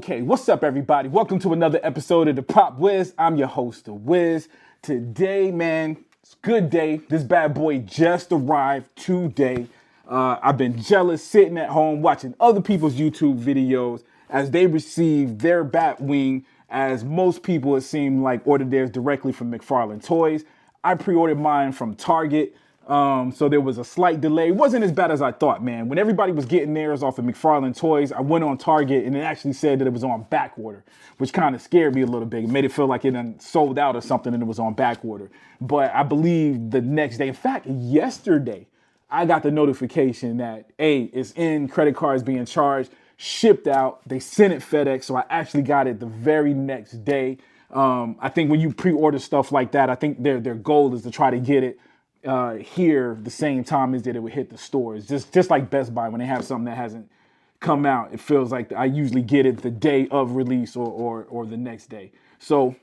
Okay, what's up, everybody? Welcome to another episode of the Pop Wiz. I'm your host, the Wiz. Today, man, it's a good day. This bad boy just arrived today. I've been jealous sitting at home watching other people's YouTube videos as they receive their Batwing, as most people, it seemed like, ordered theirs directly from McFarlane Toys. I pre-ordered mine from Target. So there was a slight delay. It wasn't as bad as I thought, man. When everybody was getting theirs off of McFarlane Toys, I went on Target and it actually said that it was on back order, which kind of scared me a little bit. It made it feel like it done sold out or something and it was on back order. But I believe the next day, in fact, yesterday, I got the notification that, hey, it's in, credit cards being charged, shipped out. They sent it FedEx, so I actually got it the very next day. I think when you pre-order stuff like that, I think their goal is to try to get it here the same time as that it would hit the stores. Just like Best Buy, when they have something that hasn't come out, it feels like I usually get it the day of release or the next day. So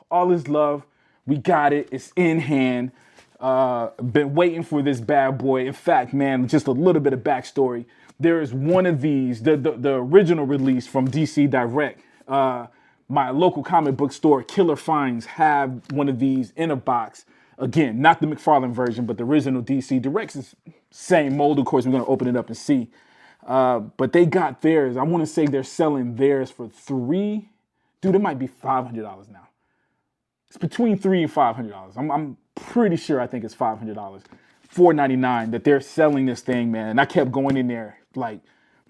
all is love. We got it. It's in hand. Been waiting for this bad boy. In fact, man, just a little bit of backstory. There is one of these, the original release from DC Direct. My local comic book store, Killer Finds, have one of these in a box. Again, not the McFarlane version, but the original DC Direct's is same mold. Of course, we're going to open it up and see. But they got theirs. I want to say they're selling theirs for $3. Dude, it might be $500 now. It's between $300 and $500. I'm pretty sure I think it's $500. $4.99 that they're selling this thing, man. And I kept going in there like,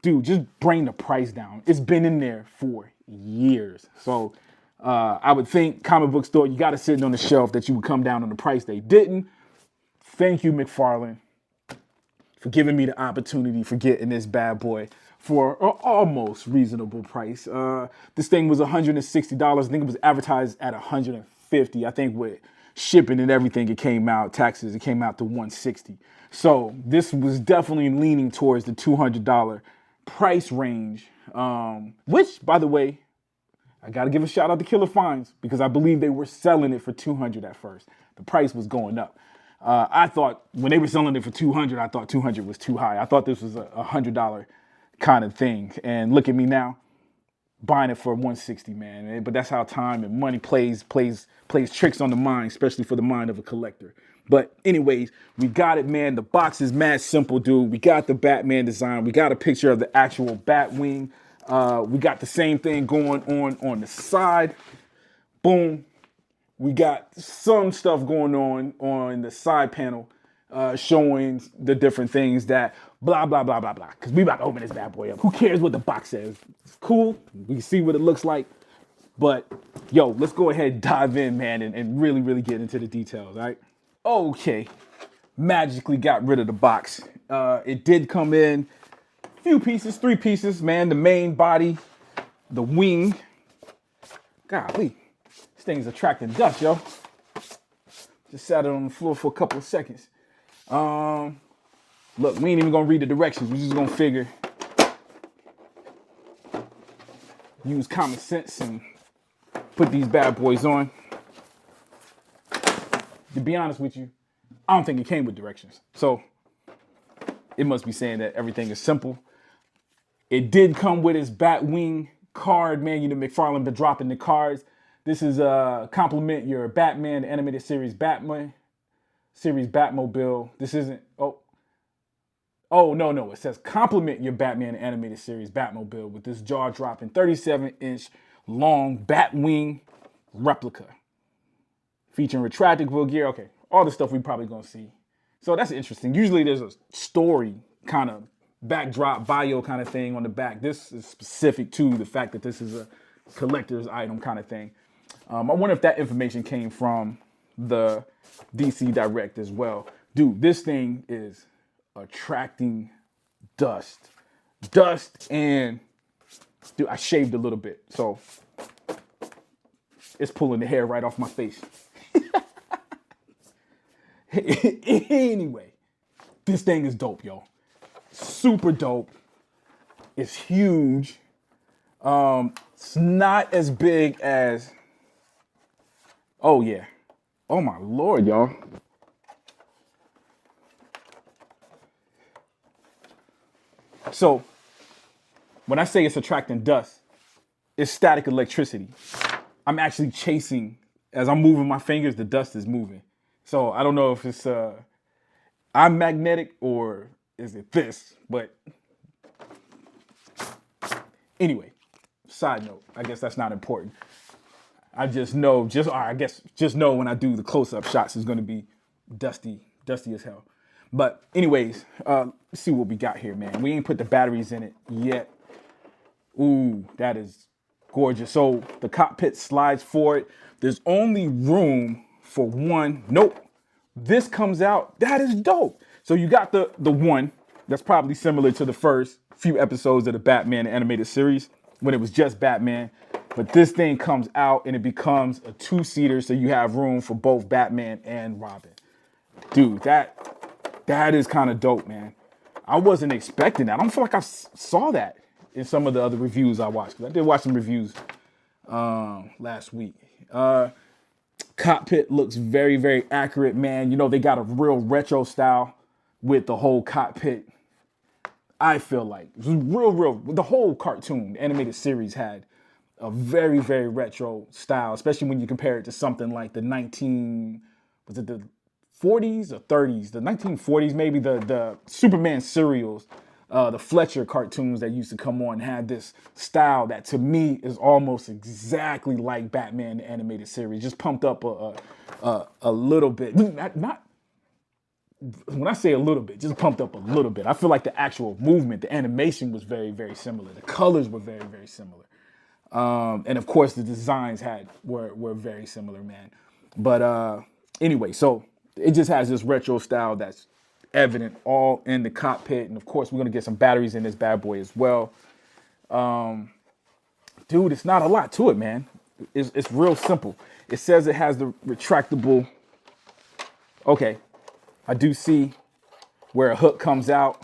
dude, just bring the price down. It's been in there for years. So I would think comic book store, you got to sit on the shelf that you would come down on the price. They didn't. Thank you, McFarlane, for giving me the opportunity for getting this bad boy for an almost reasonable price. This thing was $160. I think it was advertised at $150. I think with shipping and everything, it came out, taxes, it came out to $160. So this was definitely leaning towards the $200 price range, which, by the way, I got to give a shout out to Killer Finds because I believe they were selling it for $200 at first. The price was going up. I thought when they were selling it for $200, I thought $200 was too high. I thought this was a $100 kind of thing. And look at me now, buying it for $160, man. But that's how time and money plays tricks on the mind, especially for the mind of a collector. But anyways, we got it, man. The box is mad simple, dude. We got the Batman design. We got a picture of the actual Batwing. We got the same thing going on the side. Boom. We got some stuff going on the side panel, showing the different things that blah, blah, blah, blah, blah. Because we about to open this bad boy up. Who cares what the box says? It's cool. We can see what it looks like. But, yo, let's go ahead and dive in, man, and really, really get into the details, all right? Okay. Magically got rid of the box. It did come in few pieces, 3 pieces, man. The main body, the wing. Golly, this thing's attracting dust, yo. Just sat it on the floor for a couple of seconds. Look, we ain't even gonna read the directions. We're just gonna figure, use common sense and put these bad boys on. To be honest with you, I don't think it came with directions. So it must be saying that everything is simple. It did come with his Batwing card, man. You know, McFarlane been dropping the cards. This is compliment your Batman, the animated series Batman, series Batmobile. This isn't, no. It says compliment your Batman, the animated series Batmobile with this jaw-dropping 37-inch long Batwing replica. Featuring retractable gear. Okay, all the stuff we probably gonna see. So that's interesting. Usually there's a story kind of backdrop bio kind of thing on the back. This is specific to the fact that this is a collector's item kind of thing. I wonder if that information came from the DC Direct as well. Dude, this thing is attracting dust. And dude, I shaved a little bit, so it's pulling the hair right off my face. Anyway, this thing is dope, yo. Super dope. It's huge. It's not as big as, oh yeah. Oh my Lord, y'all. So when I say it's attracting dust, it's static electricity. I'm actually chasing, as I'm moving my fingers, the dust is moving. So I don't know if it's I'm magnetic or is it this, but anyway, side note, I guess that's not important. I just know, just know when I do the close-up shots, it's gonna be dusty as hell. But anyways, let's see what we got here, man. We ain't put the batteries in it yet. Ooh, that is gorgeous. So the cockpit slides forward. There's only room for one. Nope. This comes out. That is dope. So you got the one that's probably similar to the first few episodes of the Batman animated series when it was just Batman. But this thing comes out and it becomes a two-seater, so you have room for both Batman and Robin. Dude, that is kind of dope, man. I wasn't expecting that. I don't feel like I saw that in some of the other reviews I watched. Because I did watch some reviews last week. Cockpit looks very, very accurate, man. You know, they got a real retro style with the whole cockpit. I feel like it was real. The whole cartoon, the animated series had a very, very retro style, especially when you compare it to something like the 40s or 30s, the 1940s, maybe the Superman serials, the Fletcher cartoons that used to come on had this style that to me is almost exactly like Batman the animated series, just pumped up a little bit. Not when I say a little bit, just pumped up a little bit. I feel like the actual movement, the animation was very, very similar. The colors were very, very similar. And of course the designs were very similar, man. But anyway, so it just has this retro style that's evident all in the cockpit. And of course we're gonna get some batteries in this bad boy as well. Dude, it's not a lot to it, man. It's real simple. It says it has the retractable. Okay, I do see where a hook comes out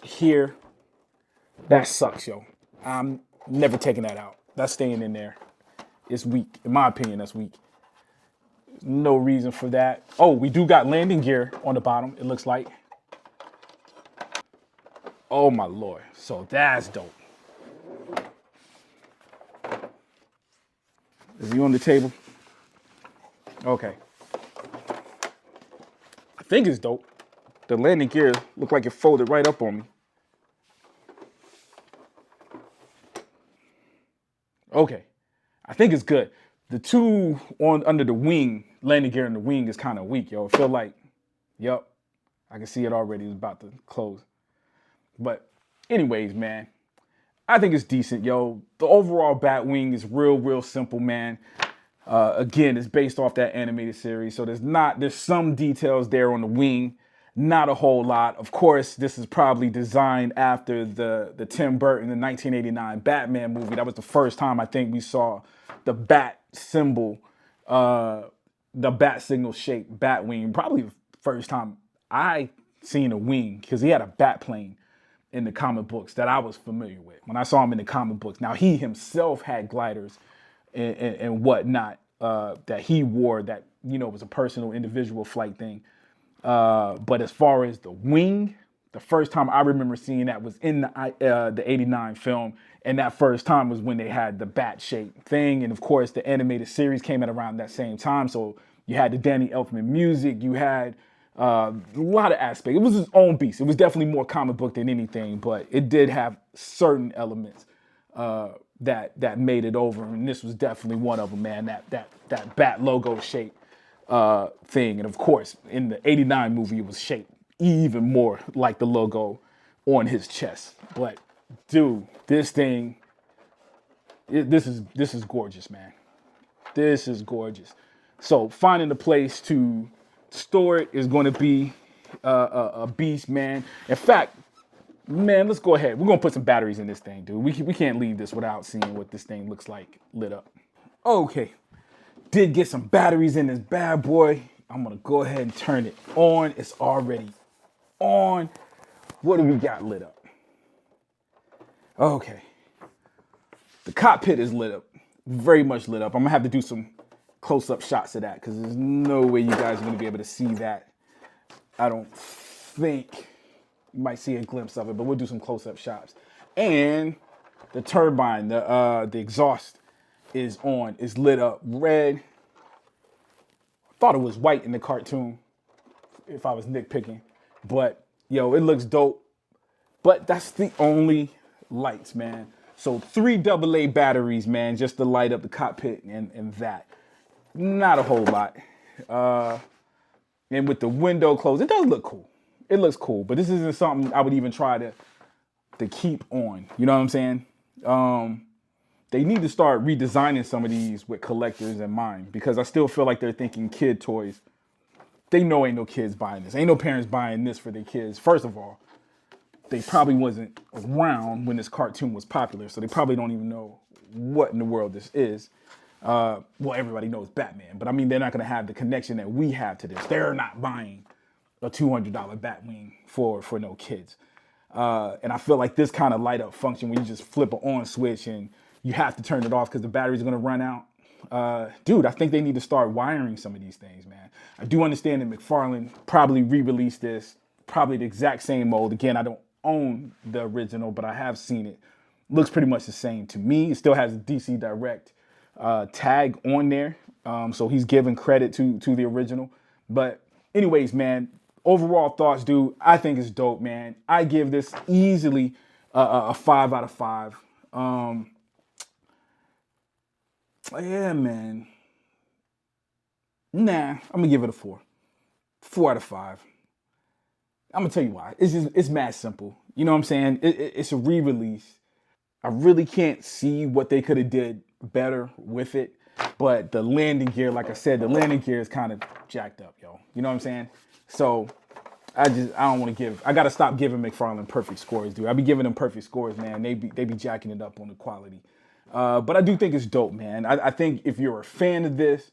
here. That sucks, yo. I'm never taking that out. That's staying in there. It's weak. In my opinion, that's weak. No reason for that. Oh, we do got landing gear on the bottom, it looks like. Oh my Lord. So that's dope. Is he on the table? Okay. I think it's dope. The landing gear looked like it folded right up on me. Okay. I think it's good. The two on under the wing, landing gear in the wing is kind of weak, yo. I feel like, yep, I can see it already. It's about to close. But anyways, man, I think it's decent, yo. The overall Batwing is real simple, man. Again, it's based off that animated series, so there's some details there on the wing, not a whole lot. Of course, this is probably designed after the Tim Burton, the 1989 Batman movie. That was the first time I think we saw the bat symbol, the bat signal shaped Batwing. Probably the first time I seen a wing, because he had a bat plane in the comic books that I was familiar with when I saw him in the comic books. Now he himself had gliders and whatnot that he wore that, you know, was a personal individual flight thing. But as far as the wing, the first time I remember seeing that was in the 89 film. And that first time was when they had the bat shaped thing. And of course the animated series came at around that same time. So you had the Danny Elfman music, you had a lot of aspects. It was his own beast. It was definitely more comic book than anything, but it did have certain elements that made it over, and this was definitely one of them, man. That bat logo shape thing, and of course, in the '89 movie, it was shaped even more like the logo on his chest. But dude, this thing, this is gorgeous, man. This is gorgeous. So finding a place to store it is going to be a beast, man. In fact, man, let's go ahead. We're going to put some batteries in this thing, dude. We can't leave this without seeing what this thing looks like lit up. Okay. Did get some batteries in this bad boy. I'm going to go ahead and turn it on. It's already on. What do we got lit up? Okay. The cockpit is lit up. Very much lit up. I'm going to have to do some close-up shots of that because there's no way you guys are going to be able to see that. I don't think. You might see a glimpse of it, but we'll do some close-up shots. And the turbine, the exhaust is on, is lit up red. Thought it was white in the cartoon, if I was nitpicking. But, yo, it looks dope. But that's the only lights, man. So 3 AA batteries, man, just to light up the cockpit and that. Not a whole lot. And with the window closed, it does look cool. It looks cool, but this isn't something I would even try to keep on. You know what I'm saying? They need to start redesigning some of these with collectors in mind, because I still feel like they're thinking kid toys. They know ain't no kids buying this. Ain't no parents buying this for their kids. First of all, they probably wasn't around when this cartoon was popular, so they probably don't even know what in the world this is. Well, everybody knows Batman, but I mean, they're not going to have the connection that we have to this. They're not buying a $200 Batwing for no kids. And I feel like this kind of light up function where you just flip an on switch and you have to turn it off because the batteries are going to run out. Dude, I think they need to start wiring some of these things, man. I do understand that McFarlane probably re-released this, probably the exact same mold. Again, I don't own the original, but I have seen it. Looks pretty much the same to me. It still has a DC Direct tag on there. So he's giving credit to the original. But anyways, man, overall thoughts, dude, I think it's dope, man. I give this easily a 5 out of 5. Yeah, man. Nah, I'm gonna give it a 4. 4 out of 5. I'm gonna tell you why. It's mad simple. You know what I'm saying? It's a re-release. I really can't see what they could have did better with it. But the landing gear, like I said, the landing gear is kind of jacked up, yo. You know what I'm saying? So I don't want to give. I gotta stop giving McFarlane perfect scores, dude. I be giving them perfect scores, man. They be jacking it up on the quality. But I do think it's dope, man. I think if you're a fan of this,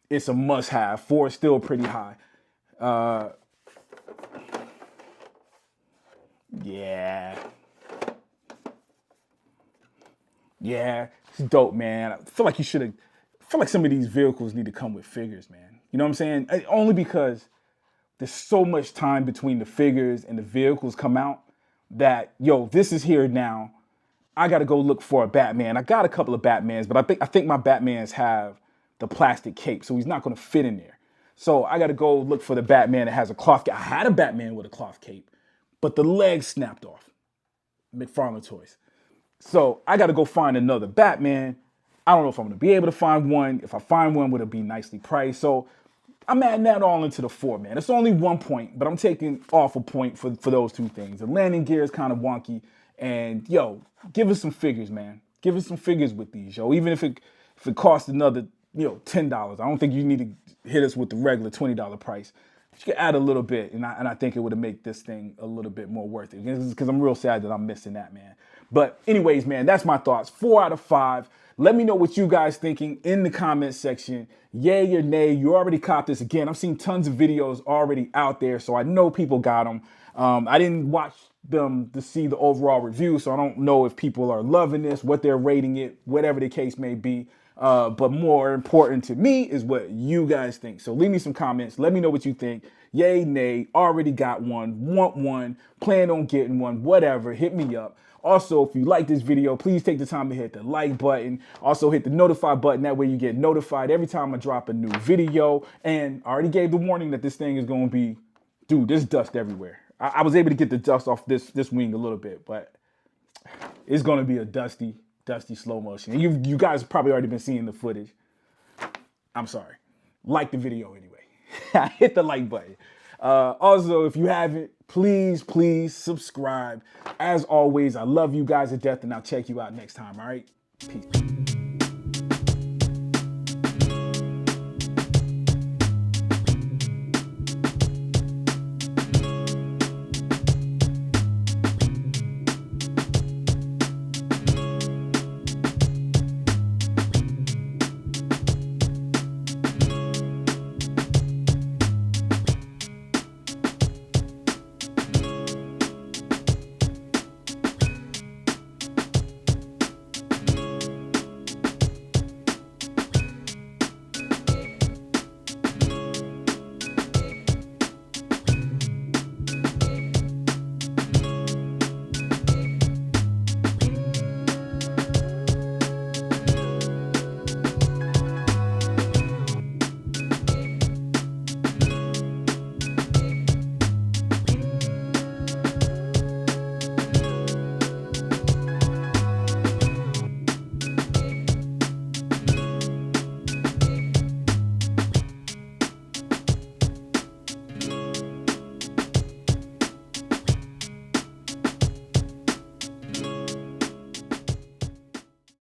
it's a must-have. 4 is still pretty high. Yeah, it's dope, man. I feel like some of these vehicles need to come with figures, man. You know what I'm saying? Only because there's so much time between the figures and the vehicles come out that, yo, this is here now. I got to go look for a Batman. I got a couple of Batmans, but I think my Batmans have the plastic cape, so he's not going to fit in there. So I got to go look for the Batman that has a cloth cape. I had a Batman with a cloth cape, but the legs snapped off. McFarlane Toys. So I got to go find another Batman. I don't know if I'm going to be able to find one. If I find one, would it be nicely priced? So I'm adding that all into the 4, man. It's only 1 point, but I'm taking off a point for those 2 things. The landing gear is kind of wonky. And, yo, give us some figures, man. Give us some figures with these, yo. Even if it costs another, $10. I don't think you need to hit us with the regular $20 price. You can add a little bit, and I think it would have made this thing a little bit more worth it. Because I'm real sad that I'm missing that, man. But anyways, man, that's my thoughts. 4 out of 5. Let me know what you guys thinking in the comment section. Yay or nay, you already copped this. Again, I've seen tons of videos already out there, so I know people got them. I didn't watch them to see the overall review, so I don't know if people are loving this, what they're rating it, whatever the case may be. But more important to me is what you guys think. So leave me some comments. Let me know what you think. Yay, nay, already got one, want one, plan on getting one, whatever, hit me up. Also, if you like this video, please take the time to hit the like button. Also, hit the notify button. That way you get notified every time I drop a new video. And I already gave the warning that this thing is going to be, dude, there's dust everywhere. I was able to get the dust off this wing a little bit, but it's going to be a dusty slow motion. And you guys have probably already been seeing the footage. I'm sorry. Like the video anyway. Hit the like button. Also, if you haven't, please subscribe. As always, I love you guys to death, and I'll check you out next time, all right? Peace.